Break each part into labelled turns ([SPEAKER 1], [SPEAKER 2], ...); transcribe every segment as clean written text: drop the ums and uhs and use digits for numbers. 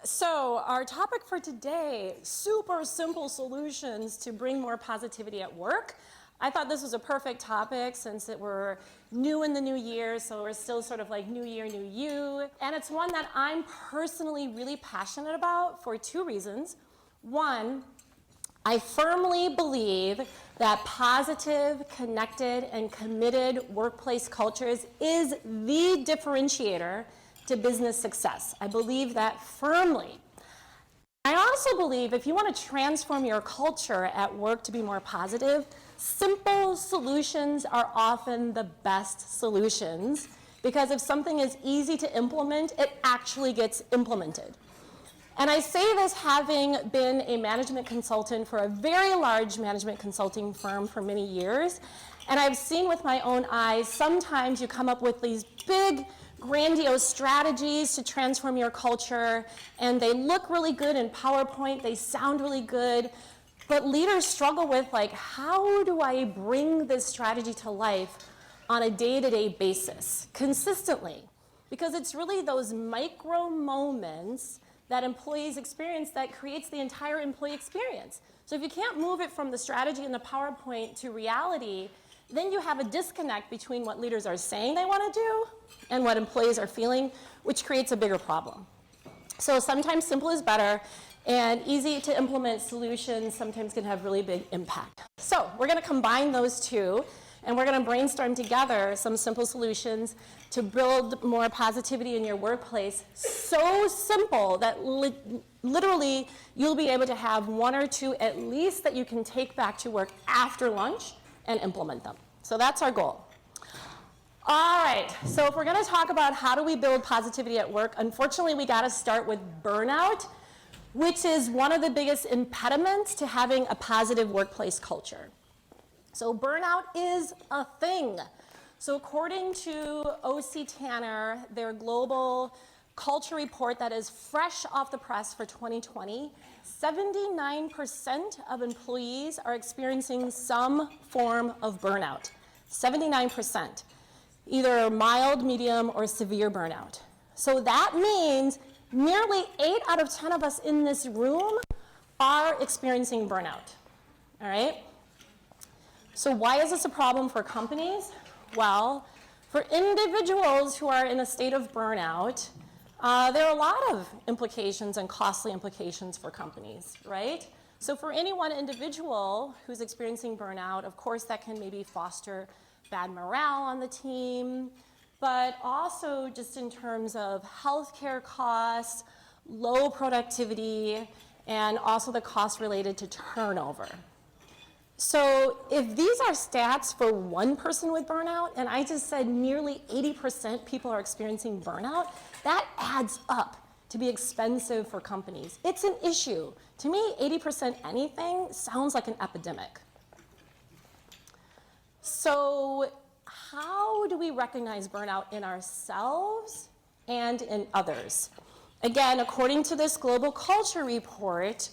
[SPEAKER 1] So our topic for today, super simple solutions to bring more positivity at work. I thought this was a perfect topic since we're new in the new year, so we're still sort of like new year, new you. And it's one that I'm personally really passionate about for two reasons. One, I firmly believe that positive, connected, and committed workplace cultures is the differentiator to business success. I believe that firmly. I also believe if you want to transform your culture at work to be more positive, simple solutions are often the best solutions, because if something is easy to implement, it actually gets implemented. And I say this having been a management consultant for a very large management consulting firm for many years, and I've seen with my own eyes, sometimes you come up with these big, grandiose strategies to transform your culture, and they look really good in PowerPoint, they sound really good, but leaders struggle with, like, how do I bring this strategy to life on a day-to-day basis, consistently? Because it's really those micro moments that employees experience that creates the entire employee experience. So if you can't move it from the strategy in the PowerPoint to reality, then you have a disconnect between what leaders are saying they want to do and what employees are feeling, which creates a bigger problem. So sometimes simple is better, and easy to implement solutions sometimes can have really big impact. So we're going to combine those two, and we're going to brainstorm together some simple solutions to build more positivity in your workplace, so simple that literally you'll be able to have one or two at least that you can take back to work after lunch and implement them. So that's our goal. All right, so if we're going to talk about how do we build positivity at work, unfortunately we got to start with burnout, which is one of the biggest impediments to having a positive workplace culture. So burnout is a thing. So according to O.C. Tanner, their global culture report that is fresh off the press for 2020, 79% of employees are experiencing some form of burnout. 79%. Either mild, medium, or severe burnout. So that means nearly 8 out of 10 of us in this room are experiencing burnout. All right? So why is this a problem for companies? Well, for individuals who are in a state of burnout, there are a lot of implications and costly implications for companies, right? So for any one individual who's experiencing burnout, of course that can maybe foster bad morale on the team, but also just in terms of healthcare costs, low productivity, and also the costs related to turnover. So if these are stats for one person with burnout, and I just said nearly 80% people are experiencing burnout, that adds up to be expensive for companies. It's an issue. To me, 80% anything sounds like an epidemic. So how do we recognize burnout in ourselves and in others? Again, according to this global culture report,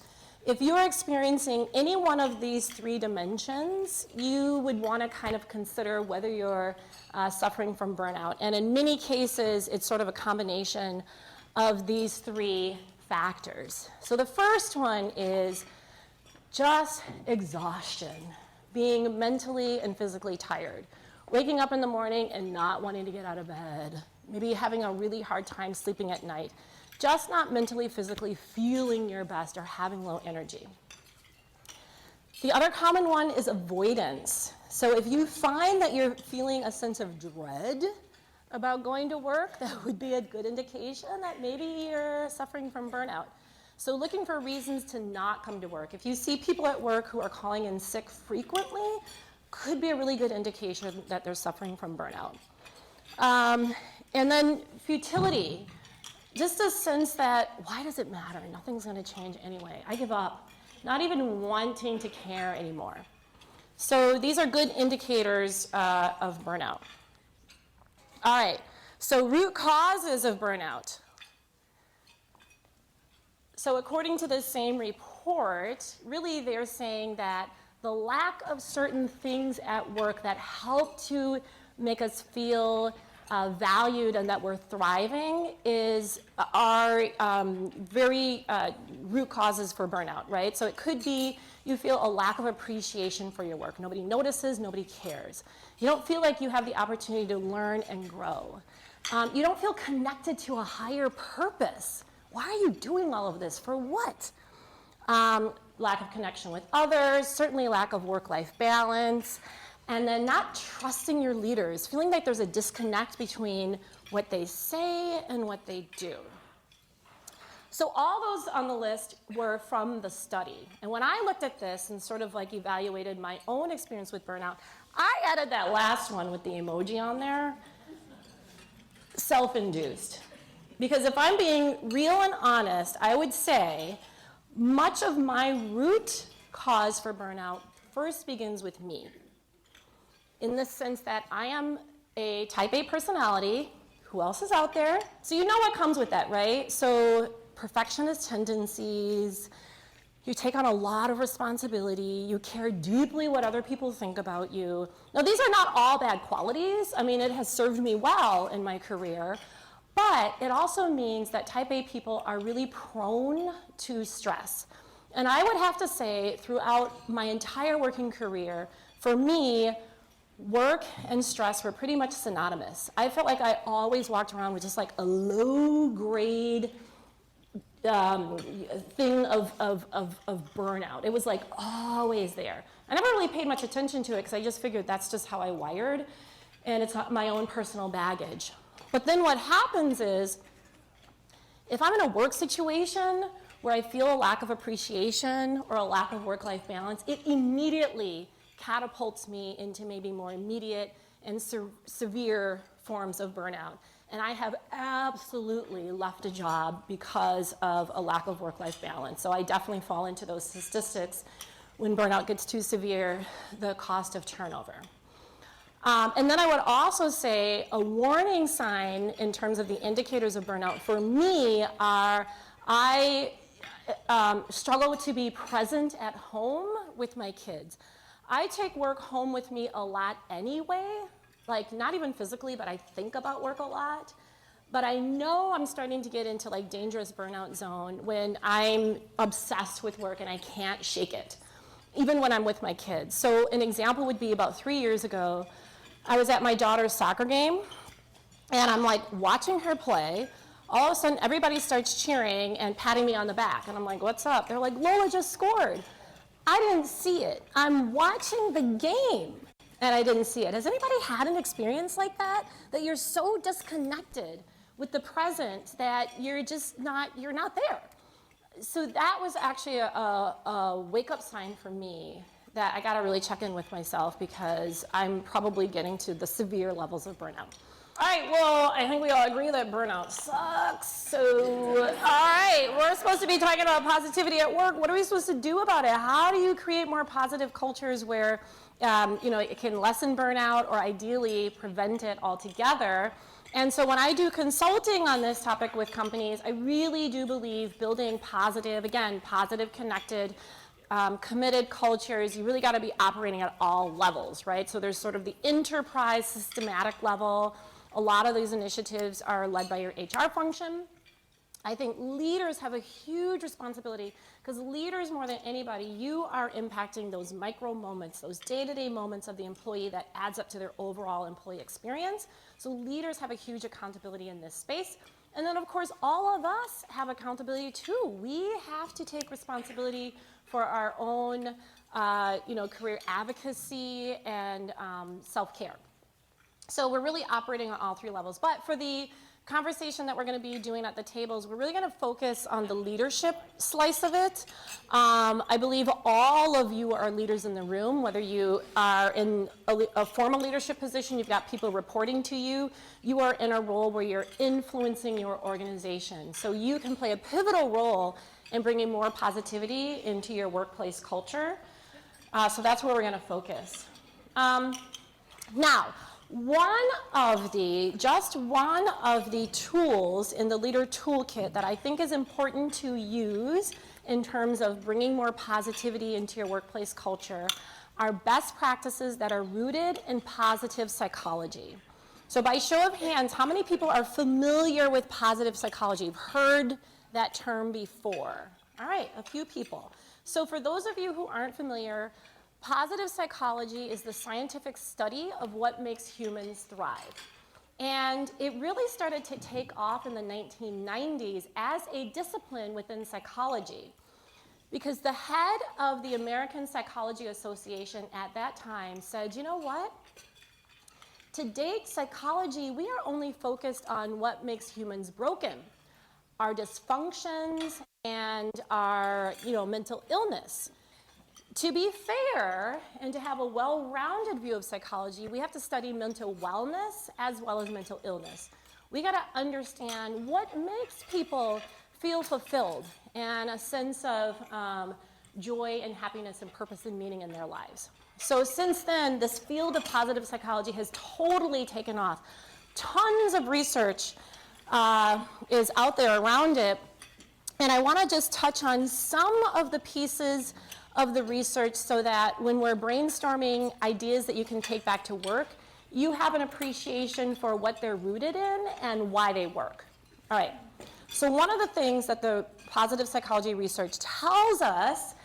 [SPEAKER 1] if you're experiencing any one of these three dimensions, you would want to kind of consider whether you're suffering from burnout. And in many cases, it's sort of a combination of these three factors. So the first one is just exhaustion, being mentally and physically tired. Waking up in the morning and not wanting to get out of bed. Maybe having a really hard time sleeping at night. Just not mentally, physically feeling your best or having low energy. The other common one is avoidance. So if you find that you're feeling a sense of dread about going to work, that would be a good indication that maybe you're suffering from burnout. So looking for reasons to not come to work. If you see people at work who are calling in sick frequently, could be a really good indication that they're suffering from burnout. And then futility. Just a sense that, why does it matter? Nothing's going to change anyway. I give up. Not even wanting to care anymore. So these are good indicators of burnout. All right, so root causes of burnout. So according to this same report, really they're saying that the lack of certain things at work that help to make us feel valued and that we're thriving are very root causes for burnout, right? So it could be you feel a lack of appreciation for your work. Nobody notices, nobody cares. You don't feel like you have the opportunity to learn and grow. You don't feel connected to a higher purpose. Why are you doing all of this? For what? Lack of connection with others, certainly lack of work-life balance, and then not trusting your leaders, feeling like there's a disconnect between what they say and what they do. So all those on the list were from the study. And when I looked at this and sort of like evaluated my own experience with burnout, I added that last one with the emoji on there, self-induced. Because if I'm being real and honest, I would say much of my root cause for burnout first begins with me, in the sense that I am a type A personality. Who else is out there? So you know what comes with that, right? So perfectionist tendencies, you take on a lot of responsibility, you care deeply what other people think about you. Now, these are not all bad qualities. I mean, it has served me well in my career, but it also means that type A people are really prone to stress. And I would have to say, throughout my entire working career, for me, work and stress were pretty much synonymous. I felt like I always walked around with just like a low-grade thing of burnout. It was like always there. I never really paid much attention to it because I just figured that's just how I wired, and it's not my own personal baggage. But then what happens is, if I'm in a work situation where I feel a lack of appreciation or a lack of work-life balance, it immediately catapults me into maybe more immediate and severe forms of burnout. And I have absolutely left a job because of a lack of work-life balance. So I definitely fall into those statistics when burnout gets too severe, the cost of turnover. And then I would also say a warning sign in terms of the indicators of burnout for me are I struggle to be present at home with my kids. I take work home with me a lot anyway, like not even physically, but I think about work a lot. But I know I'm starting to get into like dangerous burnout zone when I'm obsessed with work and I can't shake it, even when I'm with my kids. So an example would be about 3 years ago, I was at my daughter's soccer game, and I'm like watching her play. All of a sudden, everybody starts cheering and patting me on the back. And I'm like, what's up? They're like, Lola just scored. I didn't see it. I'm watching the game, and I didn't see it. Has anybody had an experience like that? That you're so disconnected with the present that you're not there. So that was actually a wake-up sign for me that I gotta really check in with myself because I'm probably getting to the severe levels of burnout. All right, well, I think we all agree that burnout sucks. So, all right, we're supposed to be talking about positivity at work. What are we supposed to do about it? How do you create more positive cultures where, it can lessen burnout or ideally prevent it altogether? And so when I do consulting on this topic with companies, I really do believe building positive, connected, committed cultures, you really got to be operating at all levels, right? So there's sort of the enterprise systematic level. A lot of these initiatives are led by your HR function. I think leaders have a huge responsibility because leaders, more than anybody, you are impacting those micro moments, those day-to-day moments of the employee that adds up to their overall employee experience. So leaders have a huge accountability in this space. And then, of course, all of us have accountability too. We have to take responsibility for our own, career advocacy and self-care. So we're really operating on all three levels. But for the conversation that we're going to be doing at the tables, we're really going to focus on the leadership slice of it. I believe all of you are leaders in the room, whether you are in a formal leadership position, you've got people reporting to you, you are in a role where you're influencing your organization. So you can play a pivotal role in bringing more positivity into your workplace culture. So that's where we're going to focus. Now, one of the tools in the leader toolkit that I think is important to use in terms of bringing more positivity into your workplace culture are best practices that are rooted in positive psychology. So by show of hands, how many people are familiar with positive psychology? You've heard that term before. All right, a few people. So for those of you who aren't familiar, positive psychology is the scientific study of what makes humans thrive. And it really started to take off in the 1990s as a discipline within psychology, because the head of the American Psychology Association at that time said, you know what? To date, psychology, we are only focused on what makes humans broken, our dysfunctions and our mental illness. To be fair and to have a well-rounded view of psychology, we have to study mental wellness as well as mental illness. We got to understand what makes people feel fulfilled and a sense of joy and happiness and purpose and meaning in their lives. So since then, this field of positive psychology has totally taken off. Tons of research is out there around it. And I want to just touch on some of the pieces of the research so that when we're brainstorming ideas that you can take back to work, you have an appreciation for what they're rooted in and why they work. All right. So one of the things that the positive psychology research tells us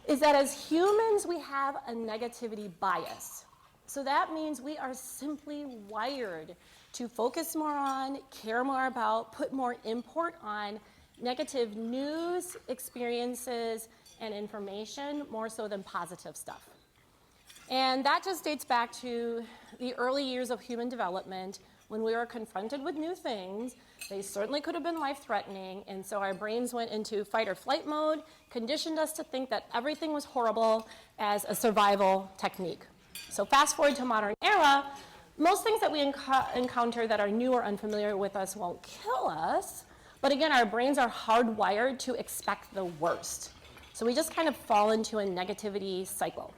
[SPEAKER 1] is that as humans, we have a negativity bias. So that means we are simply wired to focus more on, care more about, put more import on negative news, experiences, and information more so than positive stuff. And that just dates back to the early years of human development when we were confronted with new things. They certainly could have been life-threatening, and so our brains went into fight or flight mode, conditioned us to think that everything was horrible as a survival technique. So fast forward to modern era, most things that we encounter that are new or unfamiliar with us won't kill us, but again, our brains are hardwired to expect the worst. So we just kind of fall into a negativity cycle.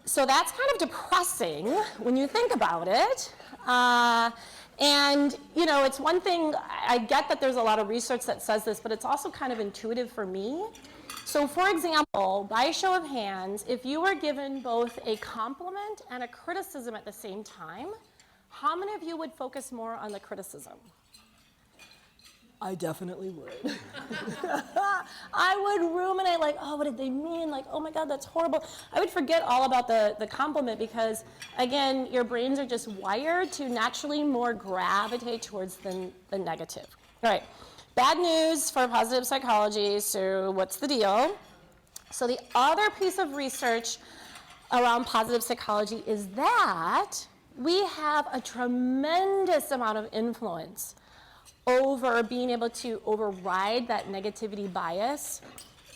[SPEAKER 1] So that's kind of depressing when you think about it. And it's one thing, I get that there's a lot of research that says this, but it's also kind of intuitive for me. So for example, by show of hands, if you were given both a compliment and a criticism at the same time, how many of you would focus more on the criticism? I definitely would. I would ruminate like, oh, what did they mean? Like, oh my God, that's horrible. I would forget all about the compliment because, again, your brains are just wired to naturally more gravitate towards the negative. All right, bad news for positive psychology, so what's the deal? So the other piece of research around positive psychology is that we have a tremendous amount of influence over being able to override that negativity bias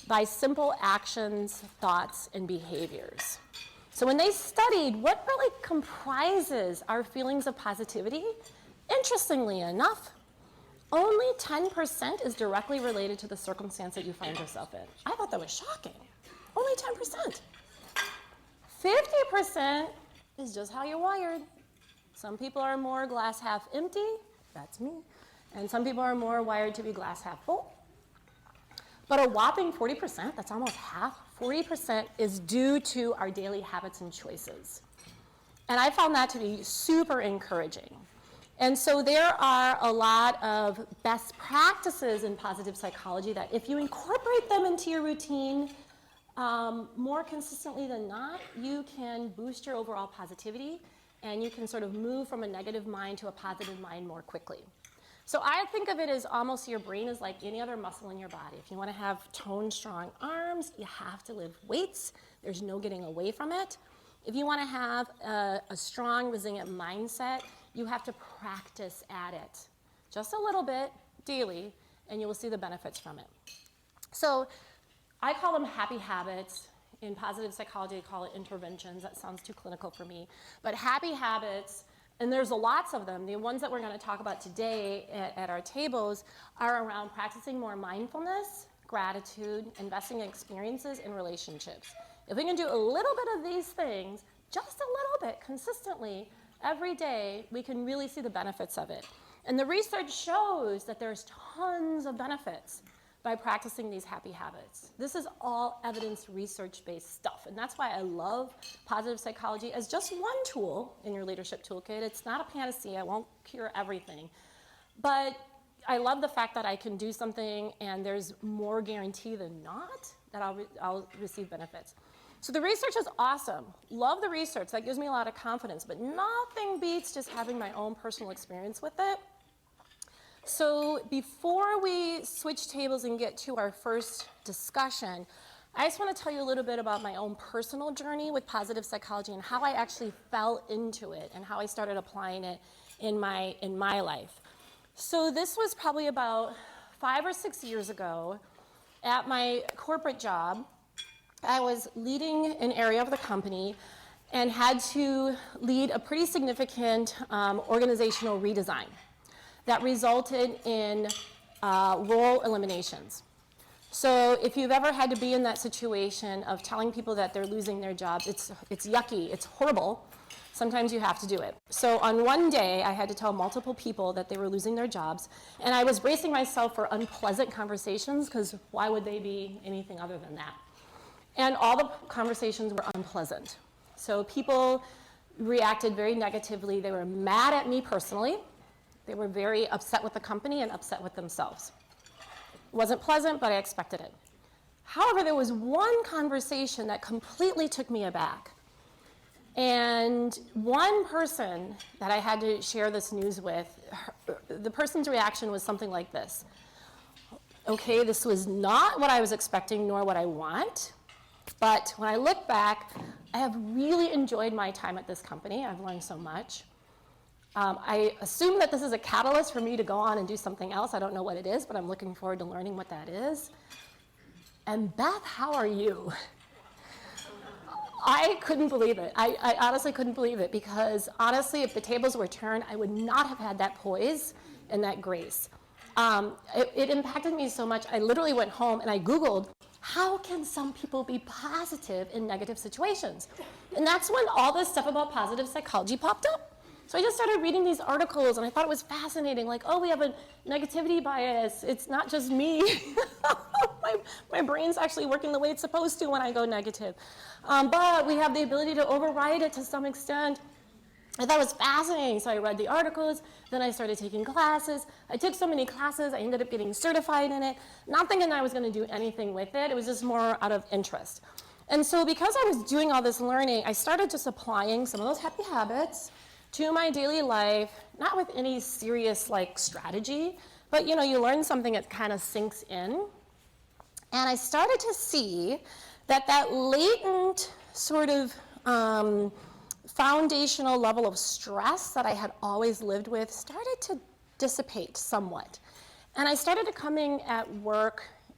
[SPEAKER 1] by simple actions, thoughts, and behaviors. So when they studied what really comprises our feelings of positivity, interestingly enough, only 10% is directly related to the circumstance that you find yourself in. I thought that was shocking. Only 10%. 50% is just how you're wired. Some people are more glass half empty, that's me, and some people are more wired to be glass half full. But a whopping 40%, that's almost half, 40% is due to our daily habits and choices. And I found that to be super encouraging. And so there are a lot of best practices in positive psychology that if you incorporate them into your routine more consistently than not, you can boost your overall positivity and you can sort of move from a negative mind to a positive mind more quickly. So I think of it as almost your brain is like any other muscle in your body. If you want to have toned, strong arms, you have to lift weights. There's no getting away from it. If you want to have a strong, resilient mindset, you have to practice at it just a little bit daily, and you will see the benefits from it. So I call them happy habits. In positive psychology, they call it interventions. That sounds too clinical for me. But happy habits, and there's lots of them. The ones that we're going to talk about today at our tables are around practicing more mindfulness, gratitude, investing in experiences and relationships. If we can do a little bit of these things, just a little bit consistently every day, we can really see the benefits of it. And the research shows that there's tons of benefits. by practicing these happy habits. This is all evidence research-based stuff, and that's why I love positive psychology as just one tool in your leadership toolkit. It's not a panacea, it won't cure everything. But I love the fact that I can do something and there's more guarantee than not that I'll receive benefits. So the research is awesome. Love the research, that gives me a lot of confidence, but nothing beats just having my own personal experience with it. So before we switch tables and get to our first discussion, I just want to tell you a little bit about my own personal journey with positive psychology and how I actually fell into it and how I started applying it in my life. So this was probably about 5 or 6 years ago at my corporate job. I was leading an area of the company and had to lead a pretty significant organizational redesign that resulted in role eliminations. So if you've ever had to be in that situation of telling people that they're losing their jobs, it's yucky, it's horrible. Sometimes you have to do it. So on one day, I had to tell multiple people that they were losing their jobs, and I was bracing myself for unpleasant conversations, because why would they be anything other than that? And all the conversations were unpleasant. So people reacted very negatively. They were mad at me personally. They were very upset with the company and upset with themselves. It wasn't pleasant, but I expected it. However, there was one conversation that completely took me aback. And one person that I had to share this news with, the person's reaction was something like this. Okay, this was not what I was expecting nor what I want, but when I look back, I have really enjoyed my time at this company. I've learned so much. I assume that this is a catalyst for me to go on and do something else. I don't know what it is, but I'm looking forward to learning what that is. And Beth, how are you? I couldn't believe it. I honestly couldn't believe it, because honestly, if the tables were turned, I would not have had that poise and that grace. It impacted me so much, I literally went home and I Googled, how can some people be positive in negative situations? And that's when all this stuff about positive psychology popped up. So I just started reading these articles, and I thought it was fascinating. Like, oh, we have a negativity bias. It's not just me. my brain's actually working the way it's supposed to when I go negative. But we have the ability to override it to some extent. I thought it was fascinating. So I read the articles. Then I started taking classes. I took so many classes, I ended up getting certified in it. Not thinking I was going to do anything with it. It was just more out of interest. And so because I was doing all this learning, I started just applying some of those happy habits to my daily life, not with any serious strategy, but you learn something that kind of sinks in. And I started to see that latent sort of foundational level of stress that I had always lived with started to dissipate somewhat. And I started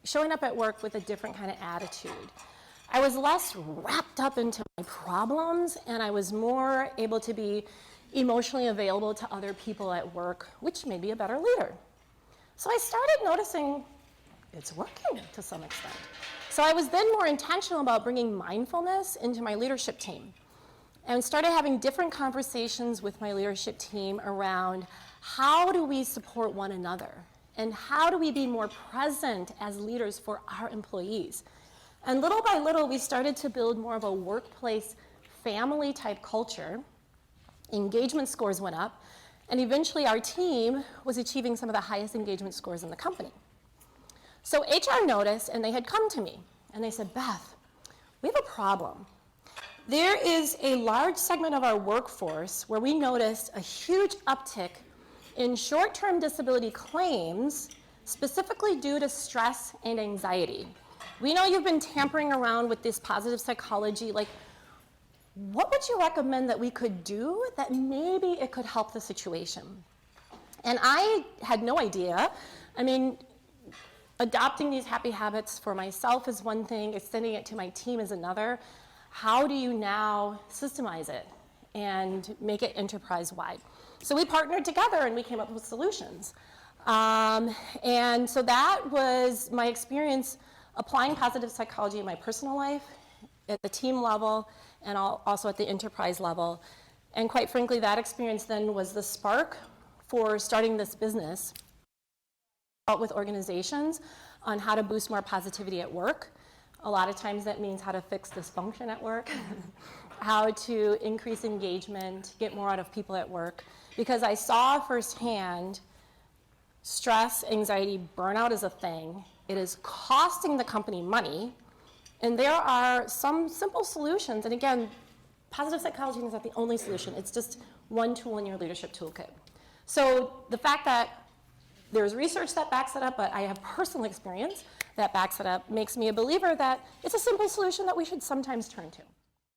[SPEAKER 1] showing up at work with a different kind of attitude. I was less wrapped up into my problems, and I was more able to be emotionally available to other people at work, which made me a better leader. So I started noticing it's working to some extent. So I was then more intentional about bringing mindfulness into my leadership team, and started having different conversations with my leadership team around how do we support one another, and how do we be more present as leaders for our employees. And little by little, we started to build more of a workplace family type culture. Engagement scores went up, and eventually our team was achieving some of the highest engagement scores in the company. So HR noticed, and they had come to me, and they said, Beth, we have a problem. There is a large segment of our workforce where we noticed a huge uptick in short-term disability claims, specifically due to stress and anxiety. We know you've been tampering around with this positive psychology, what would you recommend that we could do that maybe it could help the situation? And I had no idea. I mean, adopting these happy habits for myself is one thing, extending it to my team is another. How do you now systemize it and make it enterprise-wide? So we partnered together and we came up with solutions. And so that was my experience applying positive psychology in my personal life, at the team level, and also at the enterprise level. And quite frankly, that experience then was the spark for starting this business with organizations on how to boost more positivity at work. A lot of times that means how to fix dysfunction at work, how to increase engagement, get more out of people at work. Because I saw firsthand stress, anxiety, burnout is a thing. It is costing the company money. And there are some simple solutions. And again, positive psychology is not the only solution. It's just one tool in your leadership toolkit. So the fact that there's research that backs it up, but I have personal experience that backs it up, makes me a believer that it's a simple solution that we should sometimes turn to.